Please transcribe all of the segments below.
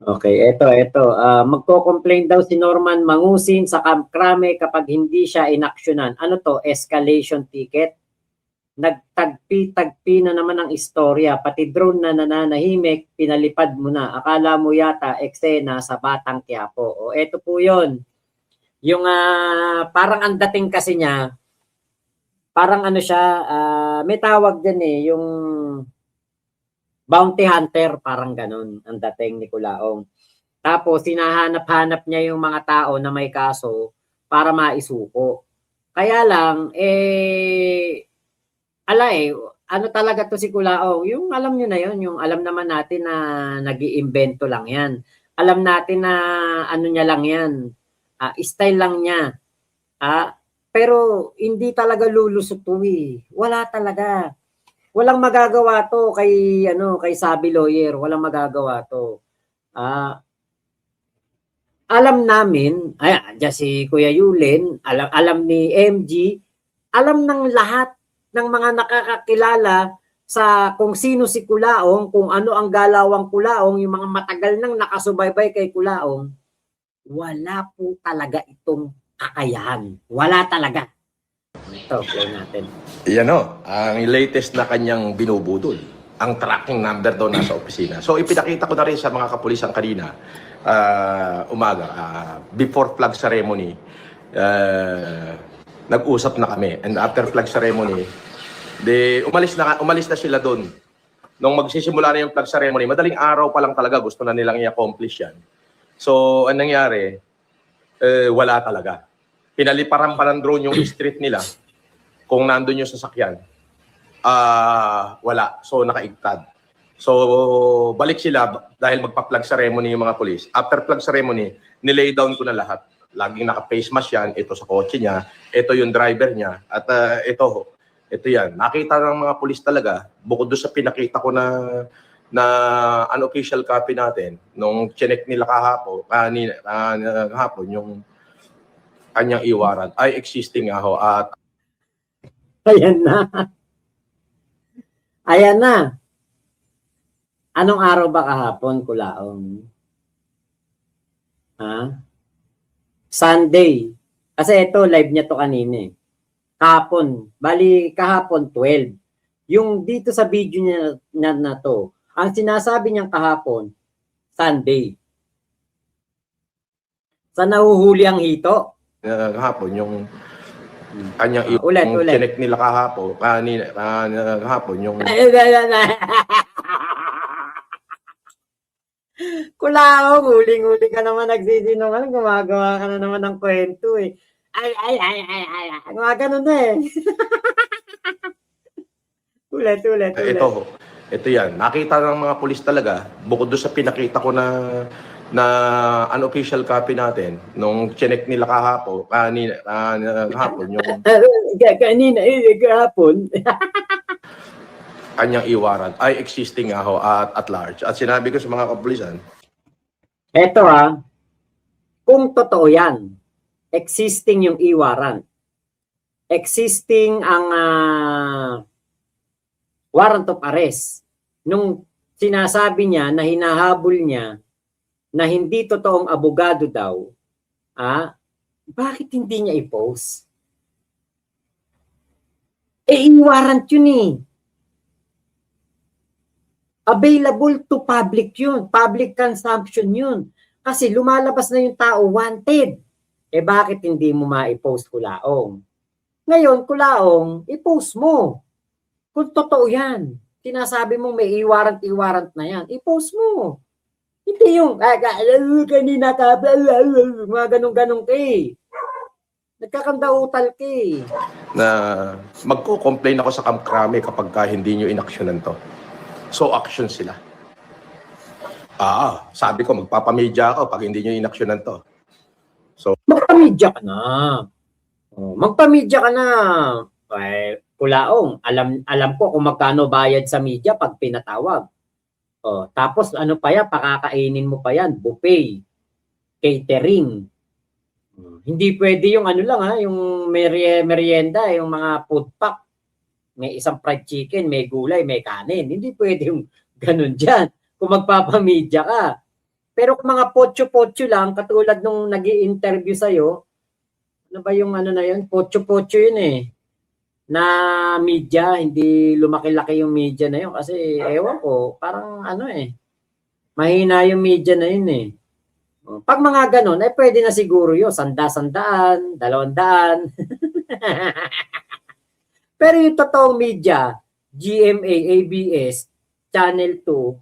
Okay, eto. Magko-complain daw si Norman Mangusin sa Camp Crame kapag hindi siya inaksyonan. Ano to? Escalation ticket? Nagtagpi-tagpi na naman ang istorya. Pati drone na nananahimik, pinalipad mo na. Akala mo yata eksena sa Batang Quiapo. O eto po yun. Yung parang ang dating kasi niya, parang ano siya, may tawag dyan eh, yung bounty hunter, parang ganun ang dating ni Kulaong. Tapos hinahanap-hanap niya yung mga tao na may kaso para maisuko. Kaya lang, ano talaga to si Kulaong, yung alam nyo na yun, yung alam naman natin na nag-iimbento lang yan. Alam natin na ano niya lang yan, style lang niya. Pero hindi talaga lulusot to eh. Wala talaga. Walang magagawa to kay Sabi Lawyer, walang magagawa to. Alam namin, diyan si Kuya Yulin, alam ni MG, alam ng lahat ng mga nakakakilala sa kung sino si Kulaong, kung ano ang galawang Kulaong, yung mga matagal nang nakasubaybay kay Kulaong, wala po talaga itong kakayahan. Wala talaga. Ito, play natin. Yan o, ang latest na kanyang binubudol. Ang tracking number daw nasa opisina. So ipinakita ko na rin sa mga kapulisan kanina, umaga, before flag ceremony, nag-usap na kami. And after flag ceremony, umalis na sila doon. Nung magsisimula na yung flag ceremony, madaling araw pa lang talaga gusto na nilang i-accomplish yan. So, anong nangyari? Wala talaga. Pinaliparan pa ng drone yung street nila. Kung nandun yung sasakyan, wala. So, nakaigtad. So, balik sila dahil magpa-flag ceremony yung mga polis. After flag ceremony, nilay down ko na lahat. Laging naka-face mask yan. Ito sa kotse niya. Ito yung driver niya. At ito yan. Nakita ng mga polis talaga, bukod doon sa pinakita ko na unofficial copy natin, nung chinek nila kahapon, yung kanyang iwaran ay existing ako at Ayan na. Anong araw ba kahapon, Kulaong? Sunday. Kasi ito, live niya to kanina eh. Kahapon. Bali, kahapon 12. Yung dito sa video niya na to, ang sinasabi niyang kahapon, Sunday. Sa nahuhuli ang hito? kahapon, yung kanyang ulit. chinek nila kahapon, yung Kulaong, huling-huli ka naman nagsisinungaling, gumagawa ka na naman ng kwento eh. Ay, gumagano na eh. ulit. Ito yan. Nakita ng mga pulis talaga, bukod doon sa pinakita ko na unofficial copy natin, nung chinek nila kahapon, yung kahapon. kanyang iwaran ay existing ako at large. At sinabi ko sa mga kapulisan, eto kung totoo yan, existing yung iwaran, existing ang warrant of arrest, nung sinasabi niya na hinahabol niya na hindi totoong abogado daw, bakit hindi niya i-post? I-warrant yun eh. Available to public yun. Public consumption yun. Kasi lumalabas na yung tao wanted. Bakit hindi mo ma-i-post, Kulaong? Ngayon, Kulaong, i-post mo. Kung totoo yan. Sinasabi mo may i-warrant na yan. I-post mo. Hindi yung, kanina ka, mga ganun-ganun ka eh. Nagkakandautal ka eh. na magko-complain ako sa Camp Crame kapag hindi nyo inaksyonan to. So, action sila. Sabi ko, magpapamedya ako pag hindi nyo inaksyonan to. So, magpamedya ka na. Magpamedya ka na. Kulaong, alam ko kung magkano bayad sa media pag pinatawag. Tapos ano pa yan, pakakainin mo pa yan, buffet, catering. Hindi pwede yung ano lang yung merienda, yung mga food pack. May isang fried chicken, may gulay, may kanin. Hindi pwede yung ganun dyan kung magpapamedya ka. Pero kung mga potyo-potyo lang, katulad nung nag-i-interview sa'yo, ano ba yung ano na yun? Potyo-potyo yun eh. Na media, hindi lumaki-laki yung media na yun. Kasi ewan ko, parang ano eh. Mahina yung media na yun eh. Pag mga ganun, eh pwede na siguro yun. Sanda-sandaan, 200. Pero yung totoong media, GMA, ABS, Channel 2,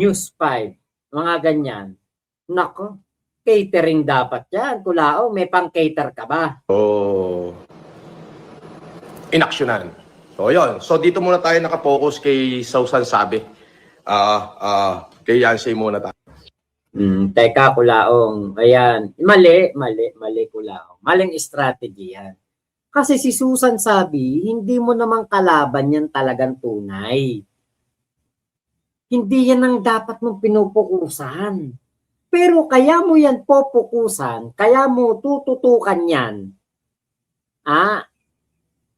News 5, mga ganyan. Nako, catering dapat yan. Kulao, may pang-cater ka ba? So, inaksyonan. So, yun. So, dito muna tayo nakapokus kay Susan Sabi. Kay Yancy muna tayo. Teka, Kulaong. Ayan. Mali, Kulaong. Maling strategy yan. Kasi si Susan Sabi, hindi mo namang kalaban yan talagang tunay. Hindi yan ang dapat mong pinupukusan. Pero kaya mo yan popukusan, kaya mo tututukan yan,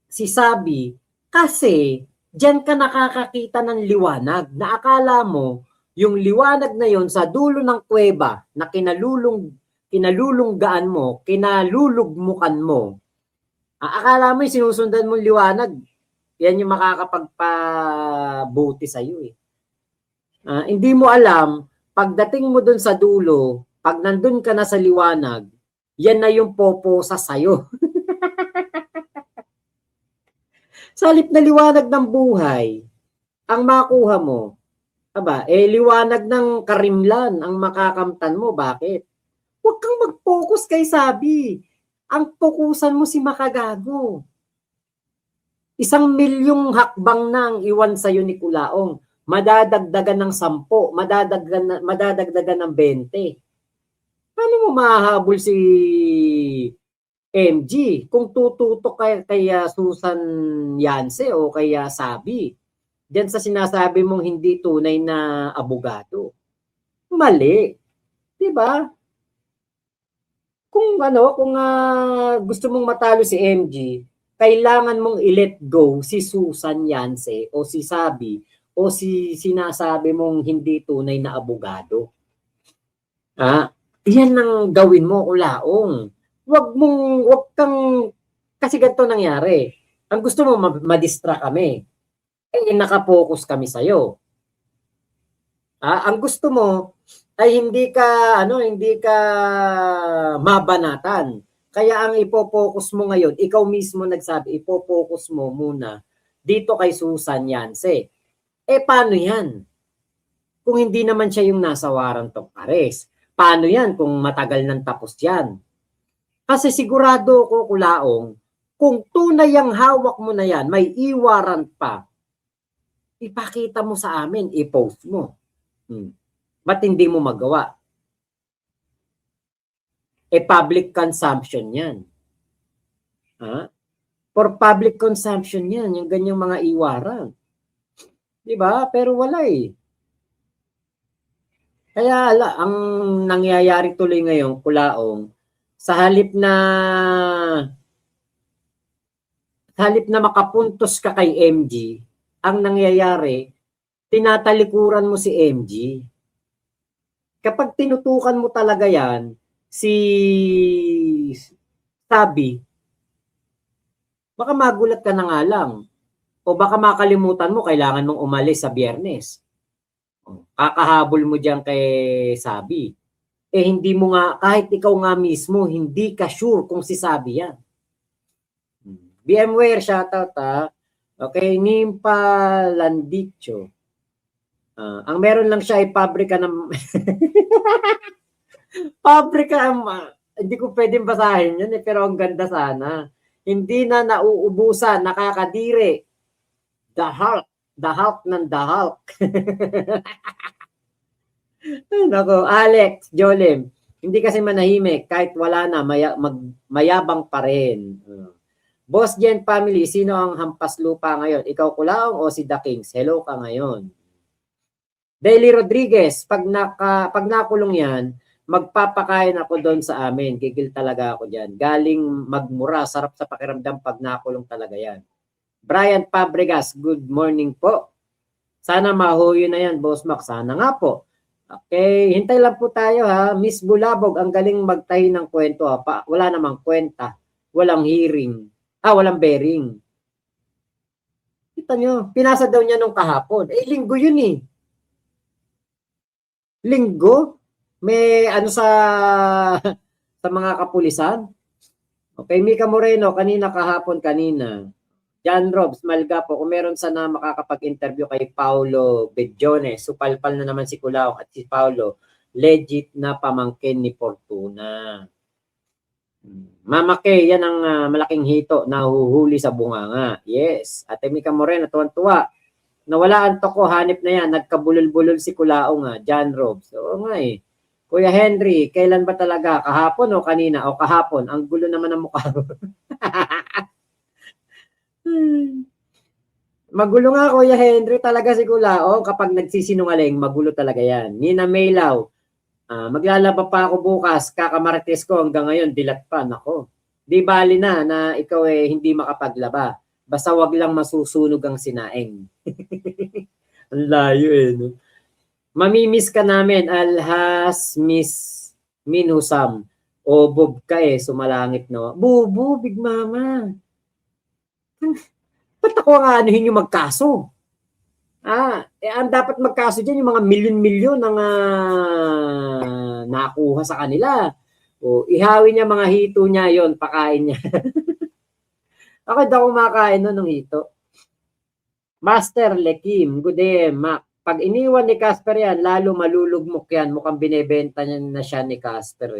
si Sabi, kasi diyan ka nakakakita ng liwanag na akala mo yung liwanag na yon sa dulo ng kuweba na kinalulunggaan mo, kinalulugmukan mo. Akala mo yung sinusundan mong liwanag, yan yung makakapagpabuti sa iyo eh. Hindi mo alam, pagdating mo dun sa dulo, pag nandun ka na sa liwanag, yan na yung poposa sa'yo. Sa halip na liwanag ng buhay, ang makuha mo, liwanag ng karimlan ang makakamtan mo. Bakit? Huwag kang mag-focus kay Sabi. Ang fokusan mo si Makagago. 1,000,000 hakbang na ang iwan sa'yo ni Kulaong. Madadagdagan ng 10, madadagdagan ng 20. Paano mo mahahabol si MG kung tututok kay Susan Yance o kay Sabi? Diyan sa sinasabi mong hindi tunay na abogado. Mali. 'Di ba? Kung gusto mong matalo si MG, kailangan mong i-let go si Susan Yance o si Sabi o si sinasabi mong hindi tunay na abogado. Yan ang gawin mo, Kulaong. Wag kang, kasi ganito nangyari. Ang gusto mo, ma-distract kami. Nakapokus kami sa'yo. Ang gusto mo, ay hindi ka mabanatan. Kaya ang ipopokus mo ngayon, ikaw mismo nagsabi, ipopokus mo muna dito kay Susan Yance. Paano yan? Kung hindi naman siya yung nasa warrant of arrest. Paano yan kung matagal nang tapos yan? Kasi sigurado ko, Kulaong, kung tunay ang hawak mo na yan, may i-warrant pa, ipakita mo sa amin, i-post mo. Ba't hindi mo magawa? Public consumption yan. For public consumption yan, yung ganyang mga i-warrant. Diba? Pero wala eh. Kaya ang nangyayari tuloy ngayon, Kulaong, sa halip na makapuntos ka kay MG, ang nangyayari, tinatalikuran mo si MG. Kapag tinutukan mo talaga yan, si Sabi, baka magulat ka na nga lang. O baka makalimutan mo, kailangan mong umalis sa Biyernes. Kakahabol mo diyan kay Sabi. Hindi mo nga, kahit ikaw nga mismo, hindi ka sure kung si Sabi yan. VMware, shoutout Okay, Nimpa Landicho. Ang meron lang siya ay pabrika ng... pabrika, hindi ko pwedeng basahin yun pero ang ganda sana. Hindi na nauubusan, nakakadiri. The Hulk ng The Hulk. Nako, Alex, Jolem, hindi kasi manahimik, kahit wala na, mayabang pa rin. Boss Jen family, sino ang hampas lupa ngayon? Ikaw, Kulaong, o si The Kings? Hello ka ngayon. Daily Rodriguez, pag nakulong yan, magpapakain ako doon sa amin. Gigil talaga ako dyan. Galing magmura, sarap sa pakiramdam pag nakulong talaga yan. Brian Fabregas, good morning po. Sana mahuyo na yan, Boss Mac. Sana nga po. Okay, hintay lang po tayo ha. Miss Bulabog, ang galing magtahi ng kwento ha. Wala namang kwenta. Walang hearing. Walang bearing. Kita nyo, pinasa daw niya nung kahapon. Linggo yun eh. Linggo? May ano sa mga kapulisan? Okay, Mika Moreno, kanina. John Robs, Malga po, kung meron sana makakapag-interview kay Paulo Bejone, supalpal na naman si Kulao at si Paulo, legit na pamangkin ni Fortuna. Mama Kay, yan ang malaking hito na huhuli sa bunganga. Yes. Ate Mika Moreno, tuwan-tuwa. Nawalaan to ko, hanip na yan. Nagkabulol-bulol si Kulao nga, John Robs. Oo nga eh. Kuya Henry, kailan ba talaga? Kahapon o kanina? O kahapon? Ang gulo naman ng mukha. Magulo nga, Kuya Henry, talaga si Kulao. Kapag nagsisinungaling, magulo talaga yan. Nina Maylaw, maglalaba pa ako bukas, kakamarites ko hanggang ngayon, dilat pa. Nako, di bali na ikaw hindi makapaglaba. Basta wag lang masusunog ang sinaing. Ang layo no? Mamimiss ka namin, Alhas Miss Minusam. O Bob ka sumalangit no. Bubu, Big Mama. Ba't ako ang anuhin yung magkaso? Ang dapat magkaso dyan, yung mga milyon-milyon ang nakuha sa kanila. O, ihawi niya mga hito niya yon, pakain niya. Ako daw kumakain ng hito. Master Lekim, good day, Mac. Pag iniwan ni Casper yan, lalo malulugmok yan. Mukhang binebenta niya na siya ni Casper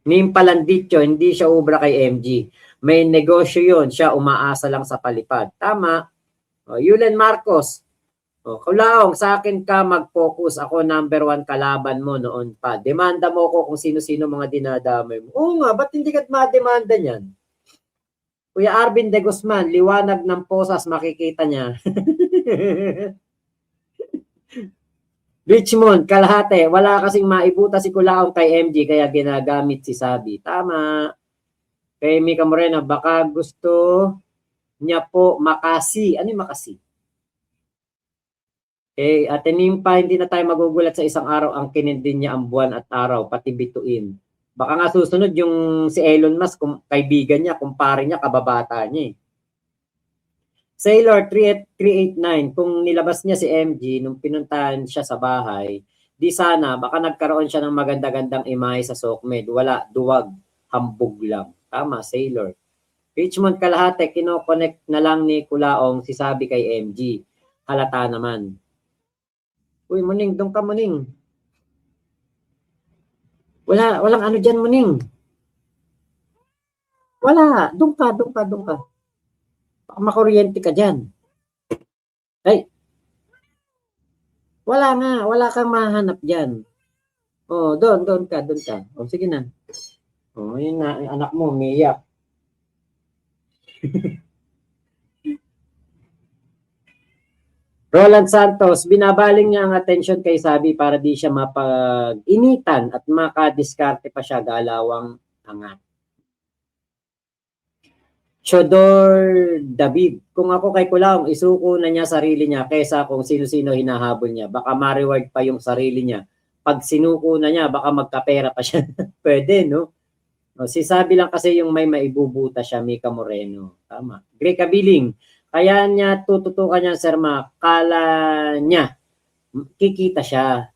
Nim Palandityo, hindi siya ubra kay MG. May negosyo yon, siya umaasa lang sa palipad. Tama. Yulen Marcos, Kulaong, sa akin ka mag-focus. Ako number 1 kalaban mo noon pa. Demanda mo ko kung sino-sino mga dinadamay mo. Oo nga, ba't hindi ka ma-demanda niyan? Kuya Arvin de Guzman, liwanag ng posas, makikita niya. Richmond, kalahate, wala kasing maibuta si Kulaong kay MG, kaya ginagamit si Sabi. Tama. Kay Mika Moreno, baka gusto niya po makasi. Ano yung makasi? Ate Nimpa, hindi na tayo magugulat sa isang araw ang kinindin niya ang buwan at araw, pati bituin. Baka nga susunod yung si Elon Musk, kaibigan niya, kumpare niya, kababata niya Sailor 389, kung nilabas niya si MG nung pinuntahan siya sa bahay, di sana, baka nagkaroon siya ng maganda-gandang imahe sa SOCMED. Wala, duwag, hambog lang. Tama, Sailor. Richmond kalahate, kinoconnect na lang ni Kulaong si Sabi kay MG. Halata naman. Uy, Muning, doon ka, Muning. Walang ano dyan, Muning. Wala, doon ka. Baka makuryente ka dyan. Ay, wala kang mahanap dyan. Doon ka. Sige na. Yun na, anak mo, umiyak. Roland Santos, binabaling niya ang atensyon kay Sabi para di siya mapag-initan at makadiskarte pa siya, galawang angat. Chodor David, kung ako kay Kulaong, isuko na niya sarili niya kaysa kung sino-sino hinahabol niya. Baka ma-reward pa yung sarili niya. Pag sinuko na niya, baka magkapera pa siya. Pwede, no? Si Sabi lang kasi yung may maibubuta siya, Mika Moreno. Tama. Greg Kabiling, kaya niya tututukan niya, Sir Ma, kala niya, kikita siya.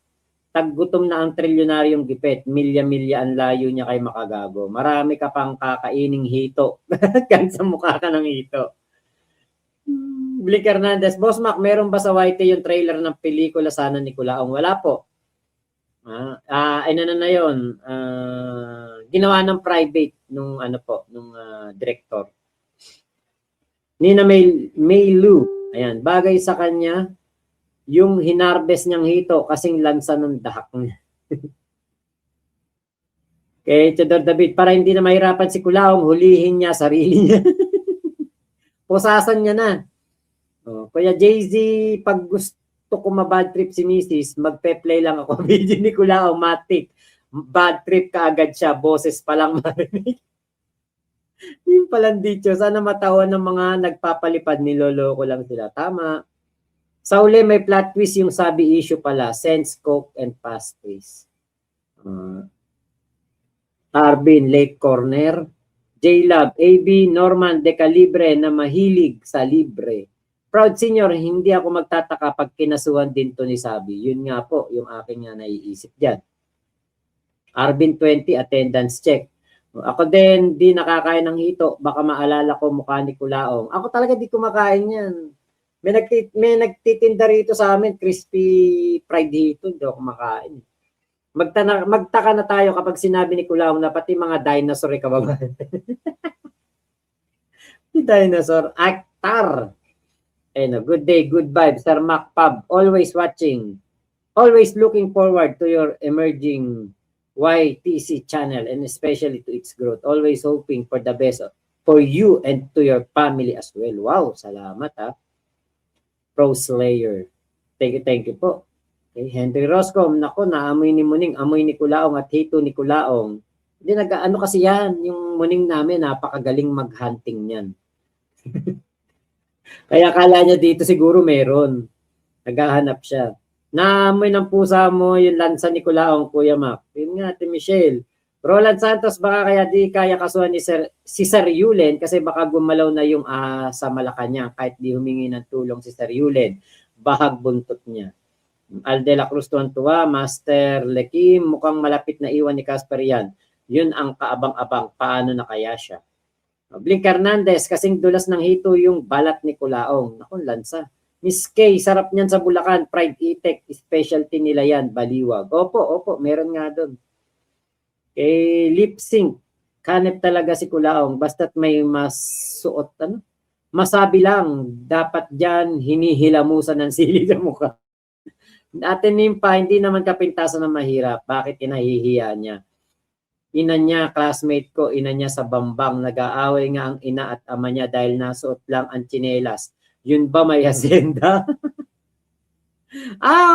Taggutom na ang trilyonaryong gipet, milya-milya ang layo niya kay makagago. Marami ka pang kakaining hito. Kan sa mukha ka ng hito. Blick Hernandez, Boss Mac, meron ba sa YT yung trailer ng pelikula Sana ni Kulaong? Wala po. Na yun. Ginawa ng private nung director. Nina Maylu, ayan, bagay sa kanya yung hinarbest niyang hito kasing lansa ng dahak niya. Kay Chodor David, para hindi na mahirapan si Kulaong, hulihin niya sarili niya. Pusasan niya na. Kaya Jay-Z, pag gusto ko mabad trip si Mrs., magpe-play lang ako. Video ni Kulaong, matik. Bad trip ka agad siya, boses pa lang marinig. Yung palang dito, sana matawan ng mga nagpapalipad, niloloko lang sila. Tama. Sa uli, may plot twist yung sabi issue pala. Sense, coke, and pastries. Arvin, Lake Corner. J-Lab, AB, Norman, Decalibre na mahilig sa libre. Proud senior, hindi ako magtataka pag kinasuhan din to ni Sabi. Yun nga po, yung aking nga naiisip dyan. Arvin 20, attendance check. Ako din, di nakakain ng hito. Baka maalala ko mukha ni Kulaong. Ako talaga di kumakain yan. May nagtitinda rito sa amin, crispy fried hito. Hindi ako kumakain. Magtaka na tayo kapag sinabi ni Kulaong na pati mga dinosaur ay kababayan. Si dinosaur, actor. Good day, good vibes, Sir Mac Pub. Always watching. Always looking forward to your emerging YTC channel and especially to its growth. Always hoping for the best for you and to your family as well. Wow, salamat ha. Pro Slayer. Thank you po. Okay, Henry Roscom, nako, naamoy ni Muning, amoy ni Kulaong at hito ni Kulaong. Hindi ano kasi yan, yung Muning namin, napakagaling mag-hunting niyan. Kaya kala niya dito siguro meron. Naghahanap siya. Naamoy ng pusa mo yung lansa ni Kulaong, Kuya Mac. Yun nga, Ate Michelle. Roland Santos, baka kaya di kaya kasuhan ni si Sir Yulen kasi baka gumalaw na yung sa Malacanang kahit di humingi ng tulong si Sir Yulen. Bahag buntot niya. Alde La Cruz tuwa, Master Lekim, mukhang malapit na iwan ni Casper yan. Yun ang kaabang-abang, paano na kaya siya? Blink Hernandez, kasing dulas ng hito yung balat ni Kulaong. Naku, lansa. Miss K, sarap niyan sa Bulacan, fried itek, specialty nila yan, baliwag. Opo, meron nga doon. Okay, lip sync, kanep talaga si Kulaong, basta't may masuot, masabi lang, dapat dyan hinihilamusan ng sili sa mukha. Ate Nimpa, hindi naman kapintasan na mahirap. Bakit inahihiya niya? Ina niya, classmate ko, ina niya sa Bambang. Nag-aaway nga ang ina at ama niya dahil nasuot lang ang tsinelas. Yun ba may hacienda?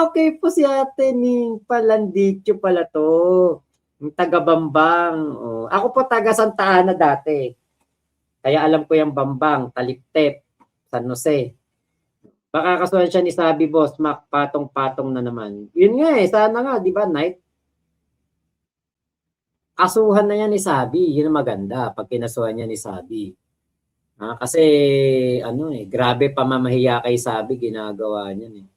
Okay po si Ate Nimpa. Landityo pala to. Yung taga Bambang. Oh. Ako po taga Santa Ana dati. Kaya alam ko yung Bambang, Taliptep, San Jose. Baka kasuhan siya ni Sabi, boss, Mac, patong-patong na naman. Yun nga sana nga, di ba, Night? Kasuhan na yan ni Sabi, yun ang maganda, pag kinasuhan niya ni Sabi. Kasi, grabe pamamahiya kay Sabi, ginagawa niya.